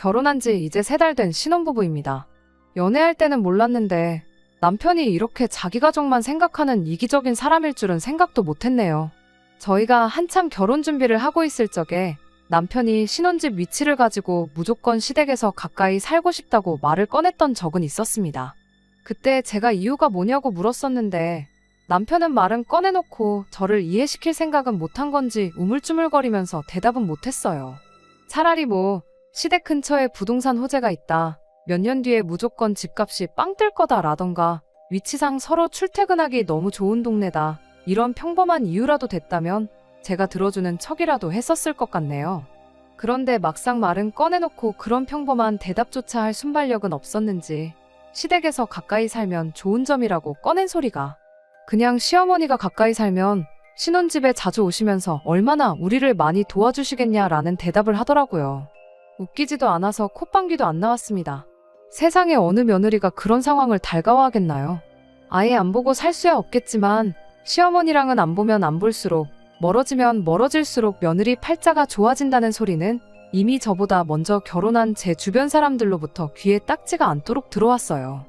결혼한 지 이제 3달 된 신혼부부입니다. 연애할 때는 몰랐는데 남편이 이렇게 자기 가족만 생각하는 이기적인 사람일 줄은 생각도 못했네요. 저희가 한참 결혼 준비를 하고 있을 적에 남편이 신혼집 위치를 가지고 무조건 시댁에서 가까이 살고 싶다고 말을 꺼냈던 적은 있었습니다. 그때 제가 이유가 뭐냐고 물었었는데 남편은 말은 꺼내놓고 저를 이해시킬 생각은 못한 건지 우물쭈물거리면서 대답은 못했어요. 차라리 시댁 근처에 부동산 호재가 있다, 몇 년 뒤에 무조건 집값이 빵 뜰 거다 라던가 위치상 서로 출퇴근하기 너무 좋은 동네다, 이런 평범한 이유라도 됐다면 제가 들어주는 척이라도 했었을 것 같네요. 그런데 막상 말은 꺼내놓고 그런 평범한 대답조차 할 순발력은 없었는지 시댁에서 가까이 살면 좋은 점이라고 꺼낸 소리가 그냥 시어머니가 가까이 살면 신혼집에 자주 오시면서 얼마나 우리를 많이 도와주시겠냐라는 대답을 하더라고요. 웃기지도 않아서 콧방귀도 안 나왔습니다. 세상에 어느 며느리가 그런 상황을 달가워하겠나요? 아예 안 보고 살 수야 없겠지만 시어머니랑은 안 보면 안 볼수록, 멀어지면 멀어질수록 며느리 팔자가 좋아진다는 소리는 이미 저보다 먼저 결혼한 제 주변 사람들로부터 귀에 딱지가 않도록 들어왔어요.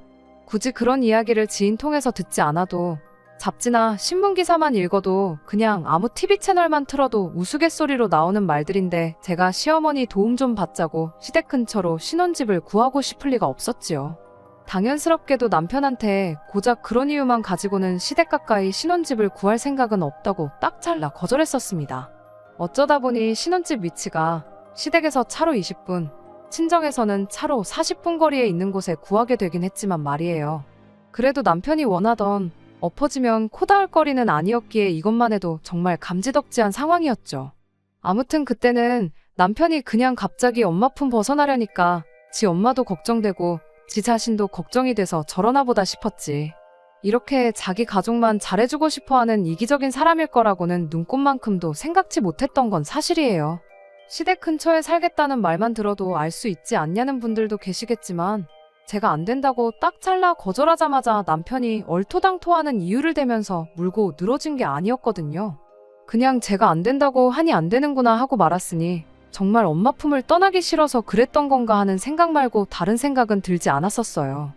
굳이 그런 이야기를 지인 통해서 듣지 않아도, 잡지나 신문기사만 읽어도, 그냥 아무 TV 채널만 틀어도 우스갯소리로 나오는 말들인데 제가 시어머니 도움 좀 받자고 시댁 근처로 신혼집을 구하고 싶을 리가 없었지요. 당연스럽게도 남편한테 고작 그런 이유만 가지고는 시댁 가까이 신혼집을 구할 생각은 없다고 딱 잘라 거절했었습니다. 어쩌다 보니 신혼집 위치가 시댁에서 차로 20분, 친정에서는 차로 40분 거리에 있는 곳에 구하게 되긴 했지만 말이에요. 그래도 남편이 원하던 엎어지면 코 닿을 거리는 아니었기에 이것만 해도 정말 감지덕지한 상황이었죠. 아무튼 그때는 남편이 그냥 갑자기 엄마 품 벗어나려니까 지 엄마도 걱정되고 지 자신도 걱정이 돼서 저러나 보다 싶었지. 이렇게 자기 가족만 잘해주고 싶어하는 이기적인 사람일 거라고는 눈꼽만큼도 생각지 못했던 건 사실이에요. 시댁 근처에 살겠다는 말만 들어도 알 수 있지 않냐는 분들도 계시겠지만 제가 안 된다고 딱 잘라 거절하자마자 남편이 얼토당토하는 이유를 대면서 물고 늘어진 게 아니었거든요. 그냥 제가 안 된다고 하니 안 되는구나 하고 말았으니 정말 엄마 품을 떠나기 싫어서 그랬던 건가 하는 생각 말고 다른 생각은 들지 않았었어요.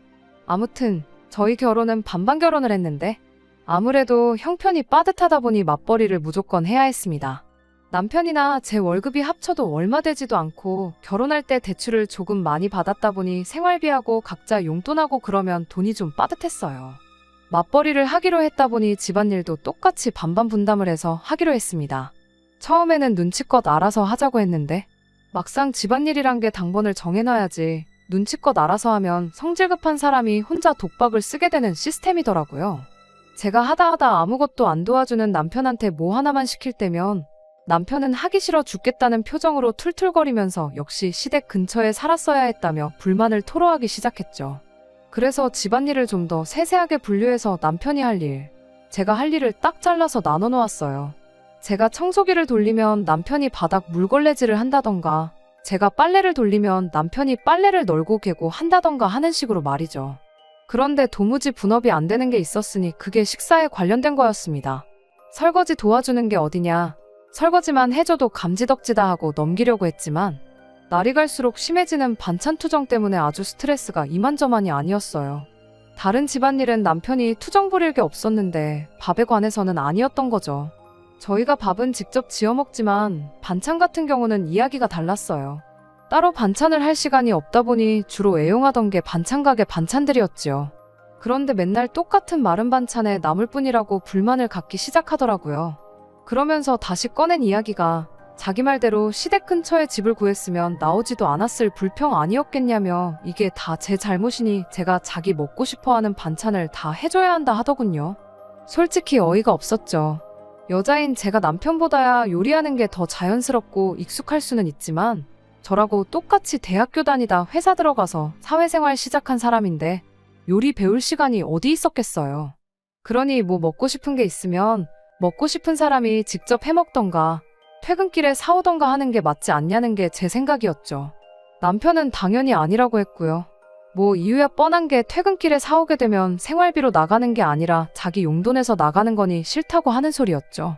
아무튼 저희 결혼은 반반 결혼을 했는데 아무래도 형편이 빠듯하다 보니 맞벌이를 무조건 해야 했습니다. 남편이나 제 월급이 합쳐도 얼마 되지도 않고 결혼할 때 대출을 조금 많이 받았다 보니 생활비하고 각자 용돈하고 그러면 돈이 좀 빠듯했어요. 맞벌이를 하기로 했다 보니 집안일도 똑같이 반반 분담을 해서 하기로 했습니다. 처음에는 눈치껏 알아서 하자고 했는데 막상 집안일이란 게 당번을 정해놔야지 눈치껏 알아서 하면 성질 급한 사람이 혼자 독박을 쓰게 되는 시스템이더라고요. 제가 하다 아무것도 안 도와주는 남편한테 뭐 하나만 시킬 때면 남편은 하기 싫어 죽겠다는 표정으로 툴툴거리면서 역시 시댁 근처에 살았어야 했다며 불만을 토로하기 시작했죠. 그래서 집안일을 좀 더 세세하게 분류해서 남편이 할 일, 제가 할 일을 딱 잘라서 나눠 놓았어요. 제가 청소기를 돌리면 남편이 바닥 물걸레질을 한다던가, 제가 빨래를 돌리면 남편이 빨래를 널고 개고 한다던가 하는 식으로 말이죠. 그런데 도무지 분업이 안 되는 게 있었으니 그게 식사에 관련된 거였습니다. 설거지 도와주는 게 어디냐, 설거지만 해줘도 감지덕지다 하고 넘기려고 했지만 날이 갈수록 심해지는 반찬 투정 때문에 아주 스트레스가 이만저만이 아니었어요. 다른 집안일은 남편이 투정 부릴 게 없었는데 밥에 관해서는 아니었던 거죠. 저희가 밥은 직접 지어 먹지만 반찬 같은 경우는 이야기가 달랐어요. 따로 반찬을 할 시간이 없다 보니 주로 애용하던 게 반찬 가게 반찬들이었지요. 그런데 맨날 똑같은 마른 반찬에 남을 뿐이라고 불만을 갖기 시작하더라고요. 그러면서 다시 꺼낸 이야기가 자기 말대로 시댁 근처에 집을 구했으면 나오지도 않았을 불평 아니었겠냐며 이게 다 제 잘못이니 제가 자기 먹고 싶어하는 반찬을 다 해줘야 한다 하더군요. 솔직히 어이가 없었죠. 여자인 제가 남편보다야 요리하는 게 더 자연스럽고 익숙할 수는 있지만 저라고 똑같이 대학교 다니다 회사 들어가서 사회생활 시작한 사람인데 요리 배울 시간이 어디 있었겠어요. 그러니 뭐 먹고 싶은 게 있으면 먹고 싶은 사람이 직접 해먹던가 퇴근길에 사오던가 하는 게 맞지 않냐는 게 제 생각이었죠. 남편은 당연히 아니라고 했고요. 뭐 이유야 뻔한 게 퇴근길에 사오게 되면 생활비로 나가는 게 아니라 자기 용돈에서 나가는 거니 싫다고 하는 소리였죠.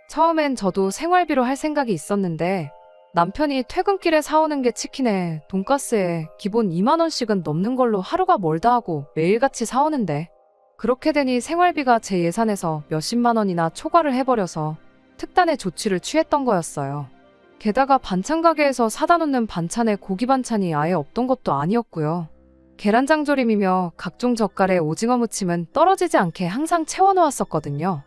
처음엔 저도 생활비로 할 생각이 있었는데 남편이 퇴근길에 사오는 게 치킨에 돈가스에 기본 2만 원씩은 넘는 걸로 하루가 멀다 하고 매일같이 사오는데 그렇게 되니 생활비가 제 예산에서 몇십만 원이나 초과를 해버려서 특단의 조치를 취했던 거였어요. 게다가 반찬 가게에서 사다 놓는 반찬에 고기 반찬이 아예 없던 것도 아니었고요. 계란장조림이며 각종 젓갈에 오징어 무침은 떨어지지 않게 항상 채워놓았었거든요.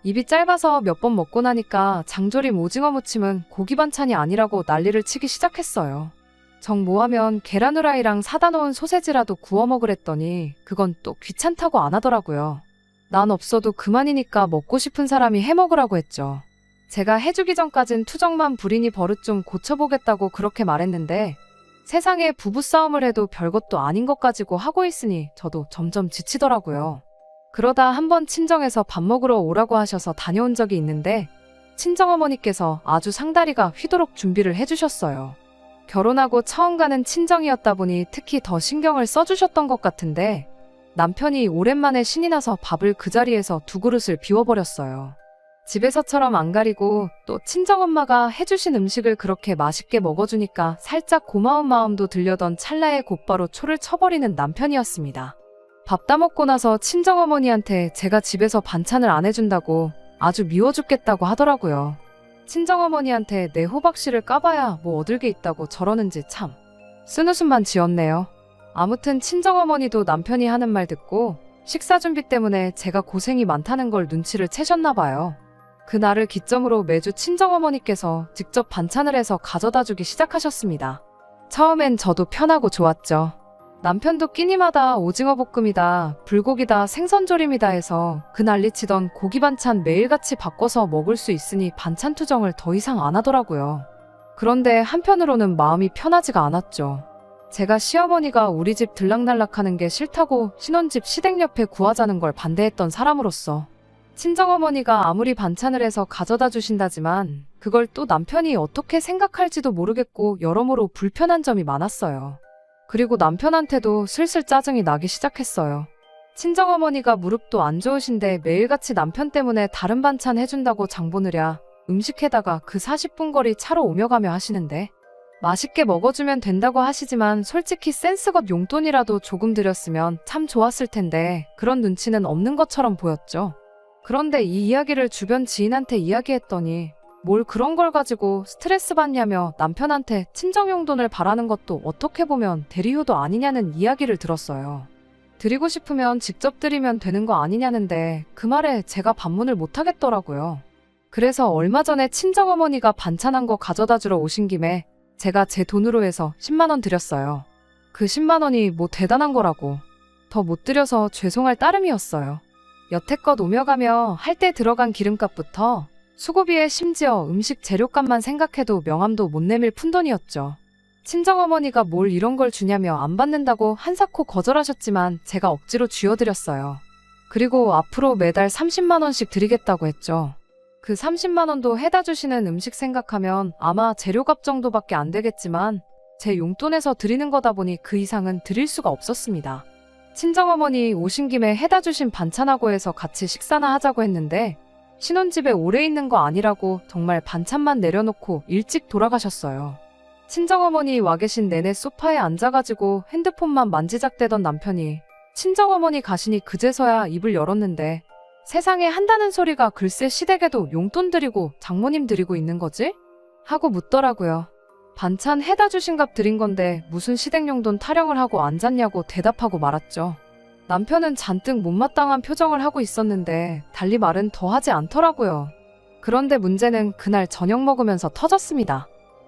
입이 짧아서 몇 번 먹고 나니까 장조림 오징어 무침은 고기 반찬이 아니라고 난리를 치기 시작했어요. 정 뭐하면 계란 후라이랑 사다 놓은 소세지라도 구워 먹으랬더니 그건 또 귀찮다고 안 하더라고요. 난 없어도 그만이니까 먹고 싶은 사람이 해 먹으라고 했죠. 제가 해주기 전까진 투정만 부리니 버릇 좀 고쳐보겠다고 그렇게 말했는데 세상에 부부싸움을 해도 별것도 아닌 것 가지고 하고 있으니 저도 점점 지치더라고요. 그러다 한번 친정에서 밥 먹으러 오라고 하셔서 다녀온 적이 있는데 친정어머니께서 아주 상다리가 휘도록 준비를 해주셨어요. 결혼하고 처음 가는 친정이었다 보니 특히 더 신경을 써주셨던 것 같은데 남편이 오랜만에 신이 나서 밥을 그 자리에서 두 그릇을 비워버렸어요. 집에서처럼 안 가리고 또 친정엄마가 해주신 음식을 그렇게 맛있게 먹어주니까 살짝 고마운 마음도 들려던 찰나에 곧바로 초를 쳐버리는 남편이었습니다. 밥 다 먹고 나서 친정어머니한테 제가 집에서 반찬을 안 해준다고 아주 미워 죽겠다고 하더라고요. 친정어머니한테 내 호박씨를 까봐야 뭐 얻을 게 있다고 저러는지 참 쓴웃음만 지었네요. 아무튼 친정어머니도 남편이 하는 말 듣고 식사 준비 때문에 제가 고생이 많다는 걸 눈치를 채셨나 봐요. 그날을 기점으로 매주 친정어머니께서 직접 반찬을 해서 가져다 주기 시작하셨습니다. 처음엔 저도 편하고 좋았죠. 남편도 끼니마다 오징어 볶음이다, 불고기다, 생선조림이다 해서 그 난리치던 고기 반찬 매일같이 바꿔서 먹을 수 있으니 반찬 투정을 더 이상 안 하더라고요. 그런데 한편으로는 마음이 편하지가 않았죠. 제가 시어머니가 우리 집 들락날락하는 게 싫다고 신혼집 시댁 옆에 구하자는 걸 반대했던 사람으로서 친정어머니가 아무리 반찬을 해서 가져다 주신다지만 그걸 또 남편이 어떻게 생각할지도 모르겠고 여러모로 불편한 점이 많았어요. 그리고 남편한테도 슬슬 짜증이 나기 시작했어요. 친정어머니가 무릎도 안 좋으신데 매일같이 남편 때문에 다른 반찬 해준다고 장 보느랴 음식에다가 그 40분 거리 차로 오며 가며 하시는데 맛있게 먹어주면 된다고 하시지만 솔직히 센스껏 용돈이라도 조금 드렸으면 참 좋았을 텐데 그런 눈치는 없는 것처럼 보였죠. 그런데 이 이야기를 주변 지인한테 이야기했더니 뭘 그런 걸 가지고 스트레스 받냐며 남편한테 친정용돈을 바라는 것도 어떻게 보면 대리효도 아니냐는 이야기를 들었어요. 드리고 싶으면 직접 드리면 되는 거 아니냐는데 그 말에 제가 반문을 못 하겠더라고요. 그래서 얼마 전에 친정어머니가 반찬한 거 가져다 주러 오신 김에 제가 제 돈으로 해서 10만 원 드렸어요. 그 10만 원이 뭐 대단한 거라고. 더 못 드려서 죄송할 따름이었어요. 여태껏 오며 가며 할 때 들어간 기름값부터 수고비에 심지어 음식 재료값만 생각해도 명함도 못 내밀 푼돈이었죠. 친정어머니가 뭘 이런 걸 주냐며 안 받는다고 한사코 거절하셨지만 제가 억지로 쥐어드렸어요. 그리고 앞으로 매달 30만 원씩 드리겠다고 했죠. 그 30만 원도 해다 주시는 음식 생각하면 아마 재료값 정도밖에 안 되겠지만 제 용돈에서 드리는 거다 보니 그 이상은 드릴 수가 없었습니다. 친정어머니 오신 김에 해다 주신 반찬하고 해서 같이 식사나 하자고 했는데 신혼집에 오래 있는 거 아니라고 정말 반찬만 내려놓고 일찍 돌아가셨어요. 친정어머니 와 계신 내내 소파에 앉아가지고 핸드폰만 만지작대던 남편이 친정어머니 가시니 그제서야 입을 열었는데 세상에 한다는 소리가 글쎄 시댁에도 용돈 드리고 장모님 드리고 있는 거지? 하고 묻더라고요. 반찬 해다 주신 값 드린 건데 무슨 시댁 용돈 타령을 하고 앉았냐고 대답하고 말았죠. 남편은 잔뜩 못마땅한 표정을 하고 있었는데 달리 말은 더 하지 않더라고요. 그런데 문제는 그날 저녁 먹으면서 터졌습니다.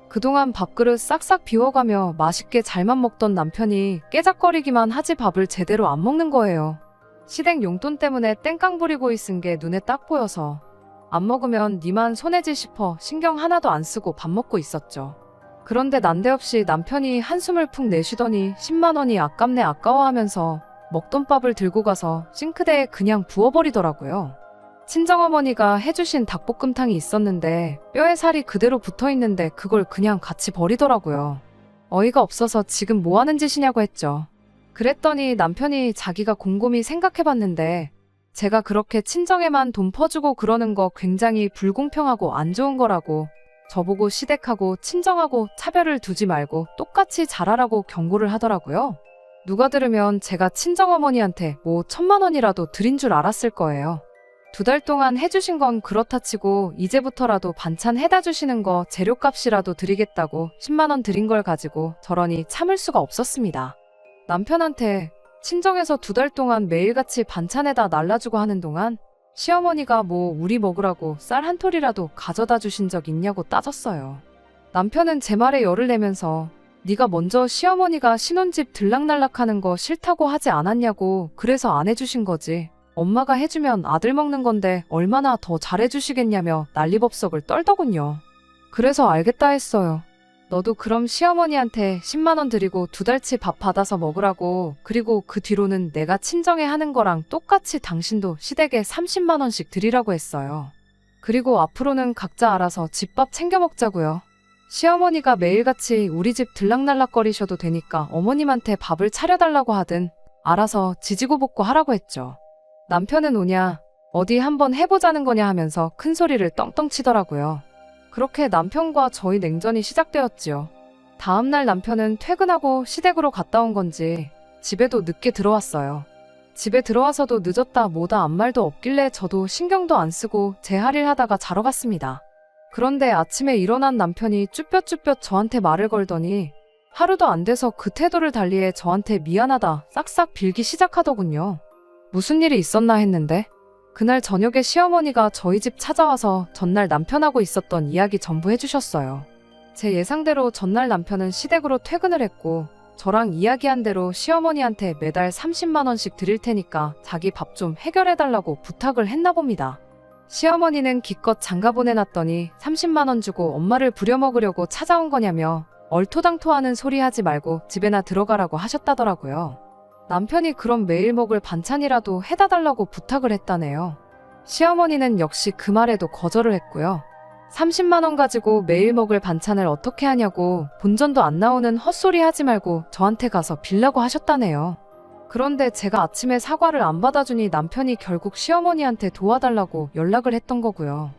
그동안 밥그릇 싹싹 비워가며 맛있게 잘만 먹던 남편이 깨작거리기만 하지 밥을 제대로 안 먹는 거예요. 시댁 용돈 때문에 땡깡 부리고 있은 게 눈에 딱 보여서 안 먹으면 니만 손해지 싶어 신경 하나도 안 쓰고 밥 먹고 있었죠. 그런데 난데없이 남편이 한숨을 푹 내쉬더니 10만 원이 아깝네 아까워하면서 먹던 밥을 들고 가서 싱크대에 그냥 부어버리더라고요. 친정어머니가 해주신 닭볶음탕이 있었는데 뼈에 살이 그대로 붙어있는데 그걸 그냥 같이 버리더라고요. 어이가 없어서 지금 뭐 하는 짓이냐고 했죠. 그랬더니 남편이 자기가 곰곰이 생각해봤는데 제가 그렇게 친정에만 돈 퍼주고 그러는 거 굉장히 불공평하고 안 좋은 거라고 저보고 시댁하고 친정하고 차별을 두지 말고 똑같이 잘하라고 경고를 하더라고요. 누가 들으면 제가 친정어머니한테 뭐 1,000만 원이라도 드린 줄 알았을 거예요. 2달 동안 해주신 건 그렇다 치고 이제부터라도 반찬 해다 주시는 거 재료값이라도 드리겠다고 10만 원 드린 걸 가지고 저러니 참을 수가 없었습니다. 남편한테 친정에서 2달 동안 매일같이 반찬에다 날라주고 하는 동안 시어머니가 뭐 우리 먹으라고 쌀 한 톨이라도 가져다 주신 적 있냐고 따졌어요. 남편은 제 말에 열을 내면서 네가 먼저 시어머니가 신혼집 들락날락하는 거 싫다고 하지 않았냐고 그래서 안 해주신 거지. 엄마가 해주면 아들 먹는 건데 얼마나 더 잘해주시겠냐며 난리법석을 떨더군요. 그래서 알겠다 했어요. 너도 그럼 시어머니한테 10만 원 드리고 2달치 밥 받아서 먹으라고. 그리고 그 뒤로는 내가 친정에 하는 거랑 똑같이 당신도 시댁에 30만 원씩 드리라고 했어요. 그리고 앞으로는 각자 알아서 집밥 챙겨 먹자고요. 시어머니가 매일같이 우리 집 들락날락거리셔도 되니까 어머님한테 밥을 차려달라고 하든 알아서 지지고 볶고 하라고 했죠. 남편은 오냐 어디 한번 해보자는 거냐 하면서 큰 소리를 떵떵 치더라고요. 그렇게 남편과 저희 냉전이 시작되었지요. 다음날 남편은 퇴근하고 시댁으로 갔다 온 건지 집에도 늦게 들어왔어요. 집에 들어와서도 늦었다 뭐다 아무 말도 없길래 저도 신경도 안 쓰고 제 할 일 하다가 자러 갔습니다. 그런데 아침에 일어난 남편이 쭈뼛쭈뼛 저한테 말을 걸더니 하루도 안 돼서 그 태도를 달리해 저한테 미안하다 싹싹 빌기 시작하더군요. 무슨 일이 있었나 했는데 그날 저녁에 시어머니가 저희 집 찾아와서 전날 남편하고 있었던 이야기 전부 해주셨어요. 제 예상대로 전날 남편은 시댁으로 퇴근을 했고 저랑 이야기한 대로 시어머니한테 매달 30만 원씩 드릴 테니까 자기 밥 좀 해결해달라고 부탁을 했나 봅니다. 시어머니는 기껏 장가 보내놨더니 30만 원 주고 엄마를 부려먹으려고 찾아온 거냐며 얼토당토하는 소리 하지 말고 집에나 들어가라고 하셨다더라고요. 남편이 그럼 매일 먹을 반찬이라도 해다 달라고 부탁을 했다네요. 시어머니는 역시 그 말에도 거절을 했고요. 30만 원 가지고 매일 먹을 반찬을 어떻게 하냐고 본전도 안 나오는 헛소리 하지 말고 저한테 가서 빌라고 하셨다네요. 그런데 제가 아침에 사과를 안 받아주니 남편이 결국 시어머니한테 도와달라고 연락을 했던 거고요.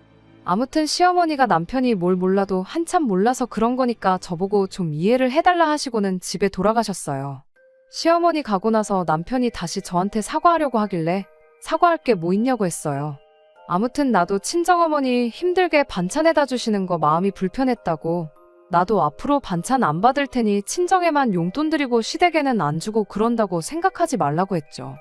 아무튼 시어머니가 남편이 뭘 몰라도 한참 몰라서 그런 거니까 저보고 좀 이해를 해달라 하시고는 집에 돌아가셨어요. 시어머니 가고 나서 남편이 다시 저한테 사과하려고 하길래 사과할 게 뭐 있냐고 했어요. 아무튼 나도 친정어머니 힘들게 반찬해다 주시는 거 마음이 불편했다고 나도 앞으로 반찬 안 받을 테니 친정에만 용돈 드리고 시댁에는 안 주고 그런다고 생각하지 말라고 했죠.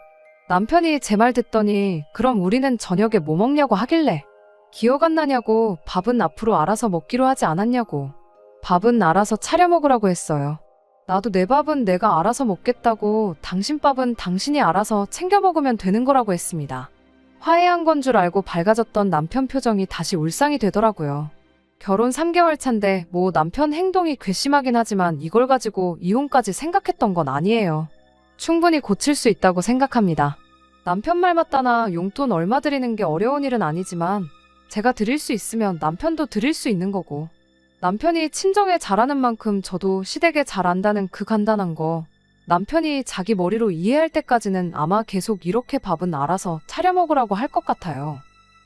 남편이 제 말 듣더니 그럼 우리는 저녁에 뭐 먹냐고 하길래 기억 안 나냐고 밥은 앞으로 알아서 먹기로 하지 않았냐고 밥은 알아서 차려 먹으라고 했어요. 나도 내 밥은 내가 알아서 먹겠다고 당신 밥은 당신이 알아서 챙겨 먹으면 되는 거라고 했습니다. 화해한 건 줄 알고 밝아졌던 남편 표정이 다시 울상이 되더라고요. 결혼 3개월 차인데 뭐 남편 행동이 괘씸하긴 하지만 이걸 가지고 이혼까지 생각했던 건 아니에요. 충분히 고칠 수 있다고 생각합니다. 남편 말 맞다나 용돈 얼마 드리는 게 어려운 일은 아니지만 제가 드릴 수 있으면 남편도 드릴 수 있는 거고 남편이 친정에 잘하는 만큼 저도 시댁에 잘한다는 그 간단한 거 남편이 자기 머리로 이해할 때까지는 아마 계속 이렇게 밥은 알아서 차려 먹으라고 할 것 같아요.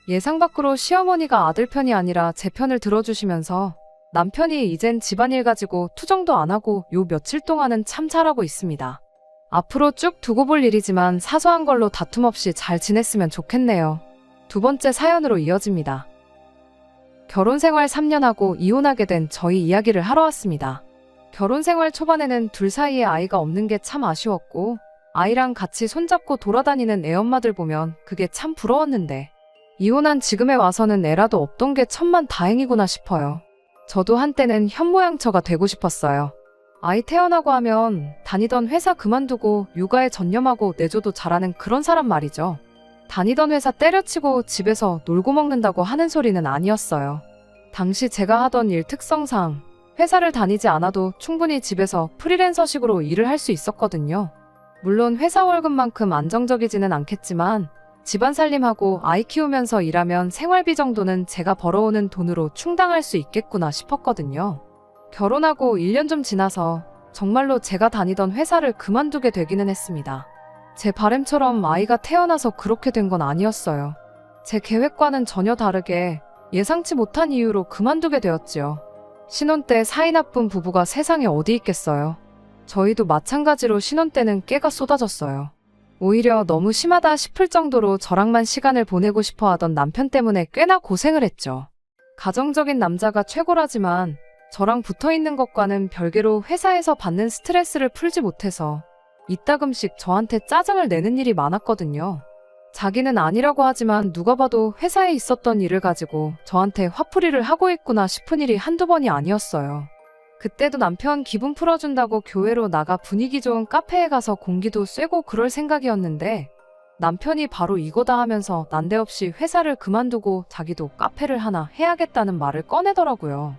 예상 밖으로 시어머니가 아들 편이 아니라 제 편을 들어주시면서 남편이 이젠 집안일 가지고 투정도 안 하고 요 며칠 동안은 참 잘하고 있습니다. 앞으로 쭉 두고 볼 일이지만 사소한 걸로 다툼 없이 잘 지냈으면 좋겠네요. 2번째 사연으로 이어집니다. 결혼 생활 3년 하고 이혼하게 된 저희 이야기를 하러 왔습니다. 결혼 생활 초반에는 둘 사이에 아이가 없는 게 참 아쉬웠고 아이랑 같이 손잡고 돌아다니는 애엄마들 보면 그게 참 부러웠는데 이혼한 지금에 와서는 애라도 없던 게 천만다행이구나 싶어요. 저도 한때는 현모양처가 되고 싶었어요. 아이 태어나고 하면 다니던 회사 그만두고 육아에 전념하고 내조도 잘하는 그런 사람 말이죠. 다니던 회사 때려치고 집에서 놀고 먹는다고 하는 소리는 아니었어요. 당시 제가 하던 일 특성상 회사를 다니지 않아도 충분히 집에서 프리랜서식으로 일을 할 수 있었거든요. 물론 회사 월급만큼 안정적이지는 않겠지만 집안 살림하고 아이 키우면서 일하면 생활비 정도는 제가 벌어오는 돈으로 충당할 수 있겠구나 싶었거든요. 결혼하고 1년 좀 지나서 정말로 제가 다니던 회사를 그만두게 되기는 했습니다. 제 바람처럼 아이가 태어나서 그렇게 된 건 아니었어요. 제 계획과는 전혀 다르게 예상치 못한 이유로 그만두게 되었지요. 신혼 때 사이 나쁜 부부가 세상에 어디 있겠어요. 저희도 마찬가지로 신혼 때는 깨가 쏟아졌어요. 오히려 너무 심하다 싶을 정도로 저랑만 시간을 보내고 싶어 하던 남편 때문에 꽤나 고생을 했죠. 가정적인 남자가 최고라지만 저랑 붙어 있는 것과는 별개로 회사에서 받는 스트레스를 풀지 못해서 이따금씩 저한테 짜증을 내는 일이 많았거든요. 자기는 아니라고 하지만 누가 봐도 회사에 있었던 일을 가지고 저한테 화풀이를 하고 있구나 싶은 일이 한두 번이 아니었어요. 그때도 남편 기분 풀어준다고 교회로 나가 분위기 좋은 카페에 가서 공기도 쐬고 그럴 생각이었는데 남편이 바로 이거다 하면서 난데없이 회사를 그만두고 자기도 카페를 하나 해야겠다는 말을 꺼내더라고요.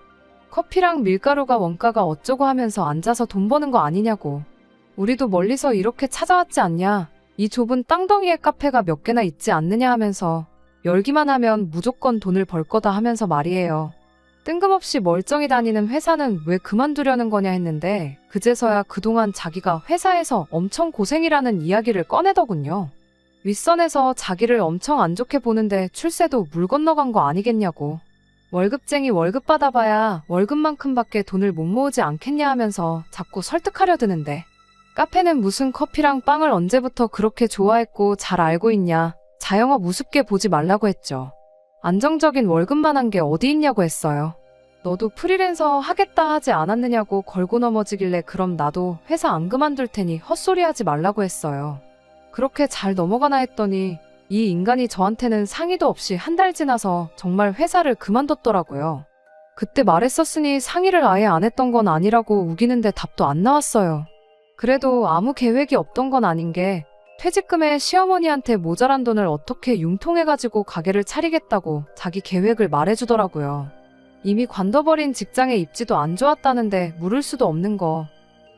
커피랑 밀가루가 원가가 어쩌고 하면서 앉아서 돈 버는 거 아니냐고. 우리도 멀리서 이렇게 찾아왔지 않냐. 이 좁은 땅덩이에 카페가 몇 개나 있지 않느냐 하면서 열기만 하면 무조건 돈을 벌 거다 하면서 말이에요. 뜬금없이 멀쩡히 다니는 회사는 왜 그만두려는 거냐 했는데 그제서야 그동안 자기가 회사에서 엄청 고생이라는 이야기를 꺼내더군요. 윗선에서 자기를 엄청 안 좋게 보는데 출세도 물 건너간 거 아니겠냐고. 월급쟁이 월급 받아봐야 월급만큼밖에 돈을 못 모으지 않겠냐 하면서 자꾸 설득하려 드는데 카페는 무슨 커피랑 빵을 언제부터 그렇게 좋아했고 잘 알고 있냐. 자영업 우습게 보지 말라고 했죠. 안정적인 월급만 한 게 어디 있냐고 했어요. 너도 프리랜서 하겠다 하지 않았느냐고 걸고 넘어지길래 그럼 나도 회사 안 그만둘 테니 헛소리 하지 말라고 했어요. 그렇게 잘 넘어가나 했더니 이 인간이 저한테는 상의도 없이 한 달 지나서 정말 회사를 그만뒀더라고요. 그때 말했었으니 상의를 아예 안 했던 건 아니라고 우기는데 답도 안 나왔어요. 그래도 아무 계획이 없던 건 아닌 게 퇴직금에 시어머니한테 모자란 돈을 어떻게 융통해가지고 가게를 차리겠다고 자기 계획을 말해주더라고요. 이미 관둬버린 직장에 입지도 안 좋았다는데 물을 수도 없는 거.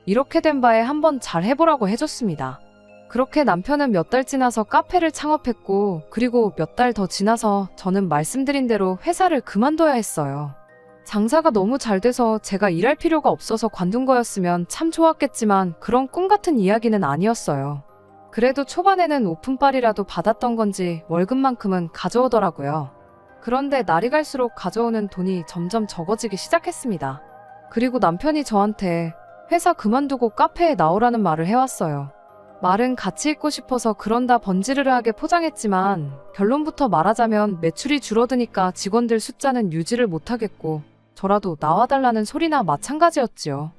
이렇게 된 바에 한번 잘 해보라고 해줬습니다. 그렇게 남편은 몇 달 지나서 카페를 창업했고 그리고 몇 달 더 지나서 저는 말씀드린 대로 회사를 그만둬야 했어요. 장사가 너무 잘 돼서 제가 일할 필요가 없어서 관둔 거였으면 참 좋았겠지만 그런 꿈 같은 이야기는 아니었어요. 그래도 초반에는 오픈빨이라도 받았던 건지 월급만큼은 가져오더라고요. 그런데 날이 갈수록 가져오는 돈이 점점 적어지기 시작했습니다. 그리고 남편이 저한테 회사 그만두고 카페에 나오라는 말을 해왔어요. 말은 같이 있고 싶어서 그런다 번지르르하게 포장했지만 결론부터 말하자면 매출이 줄어드니까 직원들 숫자는 유지를 못하겠고 저라도 나와달라는 소리나 마찬가지였지요.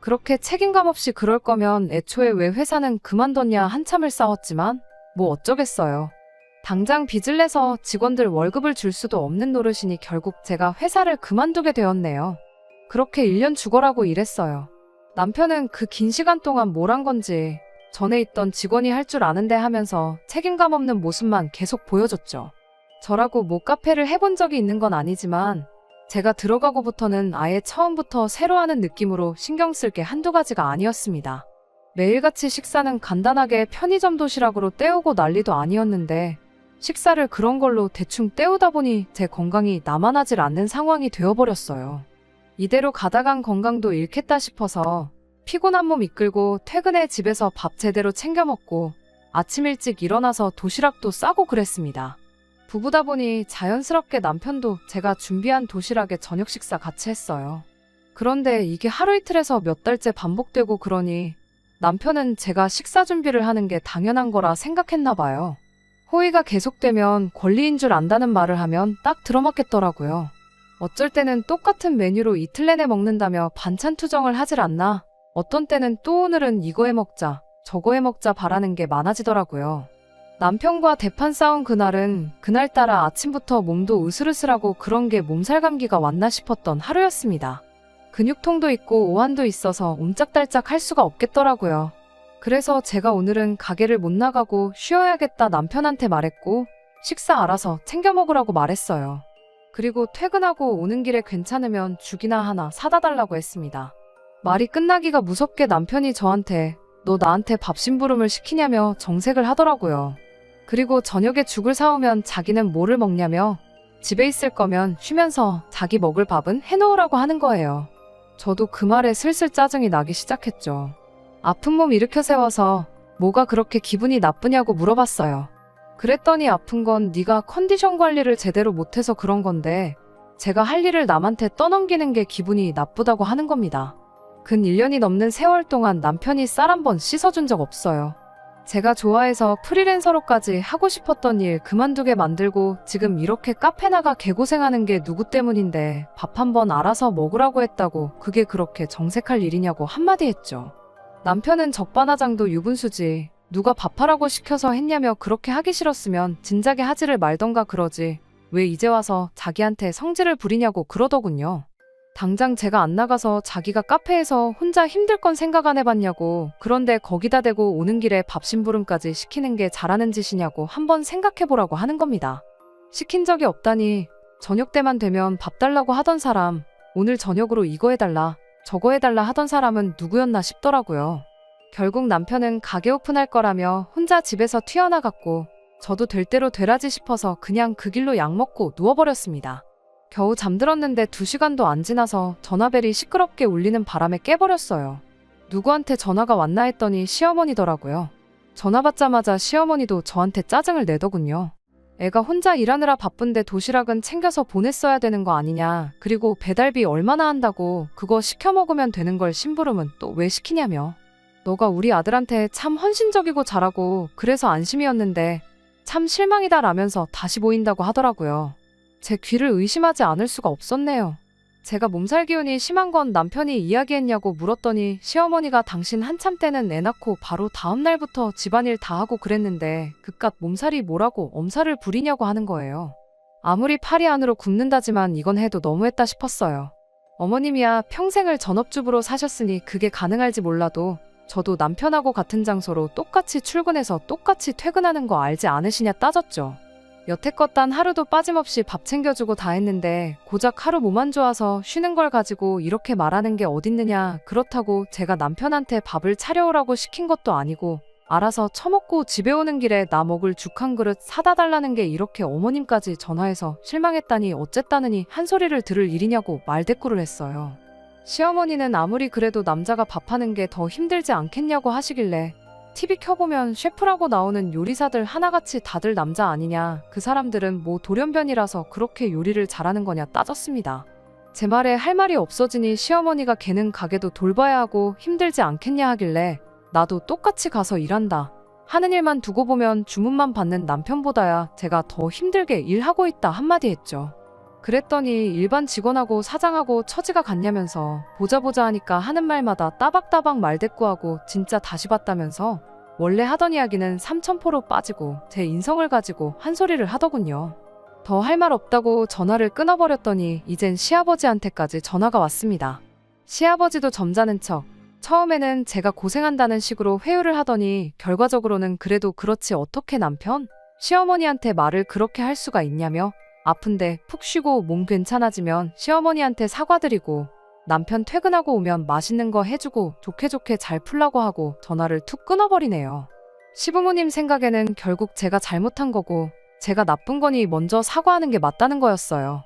그렇게 책임감 없이 그럴 거면 애초에 왜 회사는 그만뒀냐 한참을 싸웠지만 뭐 어쩌겠어요. 당장 빚을 내서 직원들 월급을 줄 수도 없는 노릇이니 결국 제가 회사를 그만두게 되었네요. 그렇게 1년 죽어라고 일했어요. 남편은 그 긴 시간 동안 뭘 한 건지 전에 있던 직원이 할 줄 아는데 하면서 책임감 없는 모습만 계속 보여줬죠. 저라고 뭐 카페를 해본 적이 있는 건 아니지만 제가 들어가고부터는 아예 처음부터 새로 하는 느낌으로 신경 쓸 게 한두 가지가 아니었습니다. 매일같이 식사는 간단하게 편의점 도시락으로 때우고 난리도 아니었는데 식사를 그런 걸로 대충 때우다 보니 제 건강이 남아나질 않는 상황이 되어버렸어요. 이대로 가다간 건강도 잃겠다 싶어서 피곤한 몸 이끌고 퇴근에 집에서 밥 제대로 챙겨 먹고 아침 일찍 일어나서 도시락도 싸고 그랬습니다. 부부다 보니 자연스럽게 남편도 제가 준비한 도시락에 저녁 식사 같이 했어요. 그런데 이게 하루 이틀에서 몇 달째 반복되고 그러니 남편은 제가 식사 준비를 하는 게 당연한 거라 생각했나 봐요. 호의가 계속되면 권리인 줄 안다는 말을 하면 딱 들어맞겠더라고요. 어쩔 때는 똑같은 메뉴로 이틀 내내 먹는다며 반찬 투정을 하질 않나. 어떤 때는 또 오늘은 이거 해 먹자, 저거 해 먹자 바라는 게 많아지더라고요. 남편과 대판 싸운 그날은 그날따라 아침부터 몸도 으슬으슬하고 그런 게 몸살 감기가 왔나 싶었던 하루였습니다. 근육통도 있고 오한도 있어서 옴짝달짝 할 수가 없겠더라고요. 그래서 제가 오늘은 가게를 못 나가고 쉬어야겠다 남편한테 말했고 식사 알아서 챙겨 먹으라고 말했어요. 그리고 퇴근하고 오는 길에 괜찮으면 죽이나 하나 사다 달라고 했습니다. 말이 끝나기가 무섭게 남편이 저한테 너 나한테 밥 심부름을 시키냐며 정색을 하더라고요. 그리고 저녁에 죽을 사오면 자기는 뭐를 먹냐며 집에 있을 거면 쉬면서 자기 먹을 밥은 해놓으라고 하는 거예요. 저도 그 말에 슬슬 짜증이 나기 시작했죠. 아픈 몸 일으켜 세워서 뭐가 그렇게 기분이 나쁘냐고 물어봤어요. 그랬더니 아픈 건 네가 컨디션 관리를 제대로 못해서 그런 건데 제가 할 일을 남한테 떠넘기는 게 기분이 나쁘다고 하는 겁니다. 근 1년이 넘는 세월 동안 남편이 쌀 한 번 씻어준 적 없어요. 제가 좋아해서 프리랜서로까지 하고 싶었던 일 그만두게 만들고 지금 이렇게 카페 나가 개고생하는 게 누구 때문인데 밥 한 번 알아서 먹으라고 했다고 그게 그렇게 정색할 일이냐고 한마디 했죠. 남편은 적반하장도 유분수지. 누가 밥하라고 시켜서 했냐며 그렇게 하기 싫었으면 진작에 하지를 말던가 그러지. 왜 이제 와서 자기한테 성질을 부리냐고 그러더군요. 당장 제가 안 나가서 자기가 카페에서 혼자 힘들 건 생각 안 해봤냐고. 그런데 거기다 대고 오는 길에 밥 심부름까지 시키는 게 잘하는 짓이냐고 한번 생각해보라고 하는 겁니다. 시킨 적이 없다니. 저녁 때만 되면 밥 달라고 하던 사람, 오늘 저녁으로 이거 해달라, 저거 해달라 하던 사람은 누구였나 싶더라고요. 결국 남편은 가게 오픈할 거라며 혼자 집에서 튀어나갔고 저도 될 대로 되라지 싶어서 그냥 그 길로 약 먹고 누워버렸습니다. 겨우 잠들었는데 2시간도 안 지나서 전화벨이 시끄럽게 울리는 바람에 깨버렸어요. 누구한테 전화가 왔나 했더니 시어머니더라고요. 전화 받자마자 시어머니도 저한테 짜증을 내더군요. 애가 혼자 일하느라 바쁜데 도시락은 챙겨서 보냈어야 되는 거 아니냐. 그리고 배달비 얼마나 한다고 그거 시켜 먹으면 되는 걸 심부름은 또 왜 시키냐며. 너가 우리 아들한테 참 헌신적이고 잘하고 그래서 안심이었는데 참 실망이다 라면서 다시 보인다고 하더라고요. 제 귀를 의심하지 않을 수가 없었네요. 제가 몸살 기운이 심한 건 남편이 이야기했냐고 물었더니 시어머니가 당신 한참 때는 애 낳고 바로 다음 날부터 집안일 다 하고 그랬는데 그깟 몸살이 뭐라고 엄살을 부리냐고 하는 거예요. 아무리 팔이 안으로 굽는다지만 이건 해도 너무했다 싶었어요. 어머님이야 평생을 전업주부로 사셨으니 그게 가능할지 몰라도 저도 남편하고 같은 장소로 똑같이 출근해서 똑같이 퇴근하는 거 알지 않으시냐 따졌죠. 여태껏 단 하루도 빠짐없이 밥 챙겨주고 다 했는데 고작 하루 몸 안 좋아서 쉬는 걸 가지고 이렇게 말하는 게 어딨느냐. 그렇다고 제가 남편한테 밥을 차려오라고 시킨 것도 아니고 알아서 처먹고 집에 오는 길에 나 먹을 죽 한 그릇 사다 달라는 게 이렇게 어머님까지 전화해서 실망했다니 어쨌다느니 한 소리를 들을 일이냐고 말대꾸를 했어요. 시어머니는 아무리 그래도 남자가 밥하는 게 더 힘들지 않겠냐고 하시길래 TV 켜보면 셰프라고 나오는 요리사들 하나같이 다들 남자 아니냐. 그 사람들은 뭐 돌연변이라서 그렇게 요리를 잘하는 거냐 따졌습니다. 제 말에 할 말이 없어지니 시어머니가 걔는 가게도 돌봐야 하고 힘들지 않겠냐 하길래 나도 똑같이 가서 일한다. 하는 일만 두고 보면 주문만 받는 남편보다야 제가 더 힘들게 일하고 있다 한마디 했죠. 그랬더니 일반 직원하고 사장하고 처지가 같냐면서 보자 하니까 하는 말마다 따박따박 말대꾸하고 진짜 다시 봤다면서 원래 하던 이야기는 삼천포로 빠지고 제 인성을 가지고 한 소리를 하더군요. 더 할 말 없다고 전화를 끊어버렸더니 이젠 시아버지한테까지 전화가 왔습니다. 시아버지도 점잖은 척 처음에는 제가 고생한다는 식으로 회유를 하더니 결과적으로는 그래도 그렇지 어떻게 남편? 시어머니한테 말을 그렇게 할 수가 있냐며 아픈데 푹 쉬고 몸 괜찮아지면 시어머니한테 사과드리고 남편 퇴근하고 오면 맛있는 거 해주고 좋게 잘 풀라고 하고 전화를 툭 끊어버리네요. 시부모님 생각에는 결국 제가 잘못한 거고 제가 나쁜 거니 먼저 사과하는 게 맞다는 거였어요.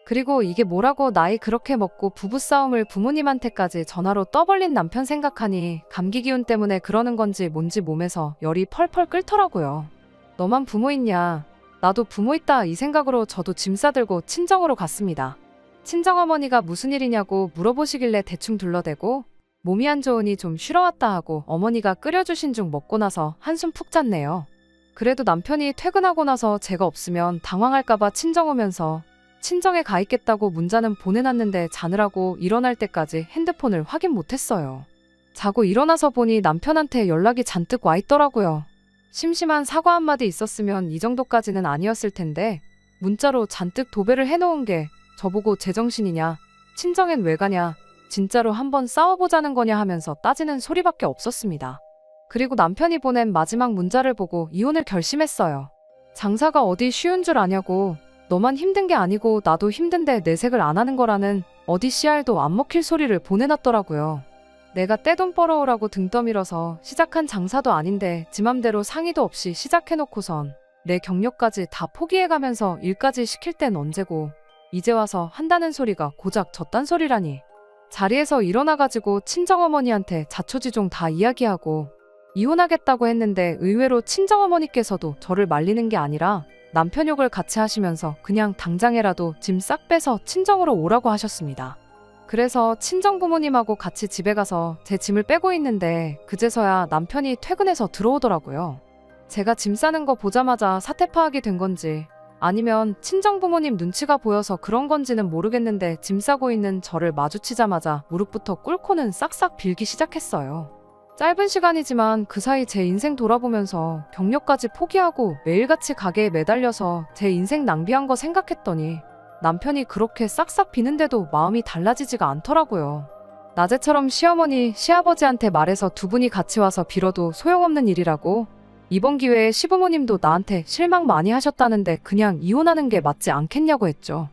그리고 이게 뭐라고 나이 그렇게 먹고 부부싸움을 부모님한테까지 전화로 떠벌린 남편 생각하니 감기 기운 때문에 그러는 건지 뭔지 몸에서 열이 펄펄 끓더라고요. 너만 부모 있냐? 나도 부모 있다 이 생각으로 저도 짐 싸들고 친정으로 갔습니다. 친정어머니가 무슨 일이냐고 물어보시길래 대충 둘러대고 몸이 안 좋으니 좀 쉬러 왔다 하고 어머니가 끓여주신 죽 먹고 나서 한숨 푹 잤네요. 그래도 남편이 퇴근하고 나서 제가 없으면 당황할까봐 친정 오면서 친정에 가 있겠다고 문자는 보내놨는데 자느라고 일어날 때까지 핸드폰을 확인 못했어요. 자고 일어나서 보니 남편한테 연락이 잔뜩 와 있더라고요. 심심한 사과 한마디 있었으면 이 정도까지는 아니었을 텐데 문자로 잔뜩 도배를 해놓은 게 저보고 제정신이냐, 친정엔 왜 가냐, 진짜로 한번 싸워보자는 거냐 하면서 따지는 소리밖에 없었습니다. 그리고 남편이 보낸 마지막 문자를 보고 이혼을 결심했어요. 장사가 어디 쉬운 줄 아냐고, 너만 힘든 게 아니고 나도 힘든데 내색을 안 하는 거라는 어디 씨알도 안 먹힐 소리를 보내놨더라고요. 내가 떼돈 벌어오라고 등 떠밀어서 시작한 장사도 아닌데 지 맘대로 상의도 없이 시작해놓고선 내 경력까지 다 포기해가면서 일까지 시킬 땐 언제고 이제 와서 한다는 소리가 고작 저딴 소리라니. 자리에서 일어나가지고 친정어머니한테 자초지종 다 이야기하고 이혼하겠다고 했는데 의외로 친정어머니께서도 저를 말리는 게 아니라 남편 욕을 같이 하시면서 그냥 당장에라도 짐 싹 빼서 친정으로 오라고 하셨습니다. 그래서 친정 부모님하고 같이 집에 가서 제 짐을 빼고 있는데 그제서야 남편이 퇴근해서 들어오더라고요. 제가 짐 싸는 거 보자마자 사태 파악이 된 건지 아니면 친정 부모님 눈치가 보여서 그런 건지는 모르겠는데 짐 싸고 있는 저를 마주치자마자 무릎부터 꿇고는 싹싹 빌기 시작했어요. 짧은 시간이지만 그 사이 제 인생 돌아보면서 경력까지 포기하고 매일같이 가게에 매달려서 제 인생 낭비한 거 생각했더니 남편이 그렇게 싹싹 비는데도 마음이 달라지지가 않더라고요. 낮에처럼 시어머니, 시아버지한테 말해서 두 분이 같이 와서 빌어도 소용없는 일이라고, 이번 기회에 시부모님도 나한테 실망 많이 하셨다는데 그냥 이혼하는 게 맞지 않겠냐고 했죠.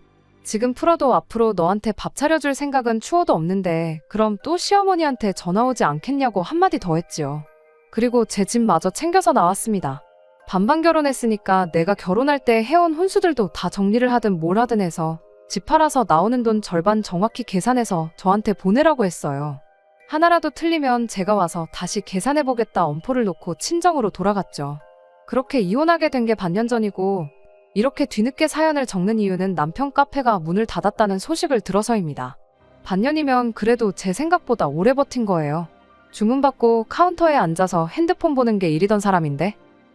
지금 풀어도 앞으로 너한테 밥 차려줄 생각은 추워도 없는데 그럼 또 시어머니한테 전화 오지 않겠냐고 한마디 더 했지요. 그리고 제 집마저 챙겨서 나왔습니다. 반반 결혼했으니까 내가 결혼할 때 해온 혼수들도 다 정리를 하든 뭘 하든 해서 집 팔아서 나오는 돈 절반 정확히 계산해서 저한테 보내라고 했어요. 하나라도 틀리면 제가 와서 다시 계산해보겠다 엄포를 놓고 친정으로 돌아갔죠. 그렇게 이혼하게 된 게 반년 전이고 이렇게 뒤늦게 사연을 적는 이유는 남편 카페가 문을 닫았다는 소식을 들어서입니다. 반년이면 그래도 제 생각보다 오래 버틴 거예요. 주문받고 카운터에 앉아서 핸드폰 보는 게 일이던 사람인데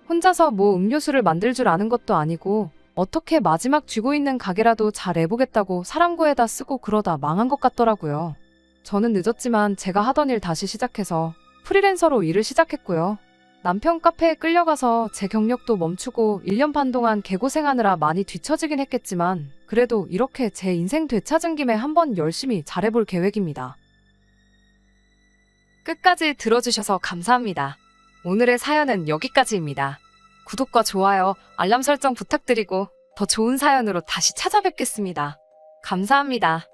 혼자서 뭐 음료수를 만들 줄 아는 것도 아니고 어떻게 마지막 쥐고 있는 가게라도 잘 해보겠다고 사랑구에다 쓰고 그러다 망한 것 같더라고요. 저는 늦었지만 제가 하던 일 다시 시작해서 프리랜서로 일을 시작했고요. 남편 카페에 끌려가서 제 경력도 멈추고 1년 반 동안 개고생하느라 많이 뒤처지긴 했겠지만 그래도 이렇게 제 인생 되찾은 김에 한번 열심히 잘해볼 계획입니다. 끝까지 들어주셔서 감사합니다. 오늘의 사연은 여기까지입니다. 구독과 좋아요, 알람 설정 부탁드리고 더 좋은 사연으로 다시 찾아뵙겠습니다. 감사합니다.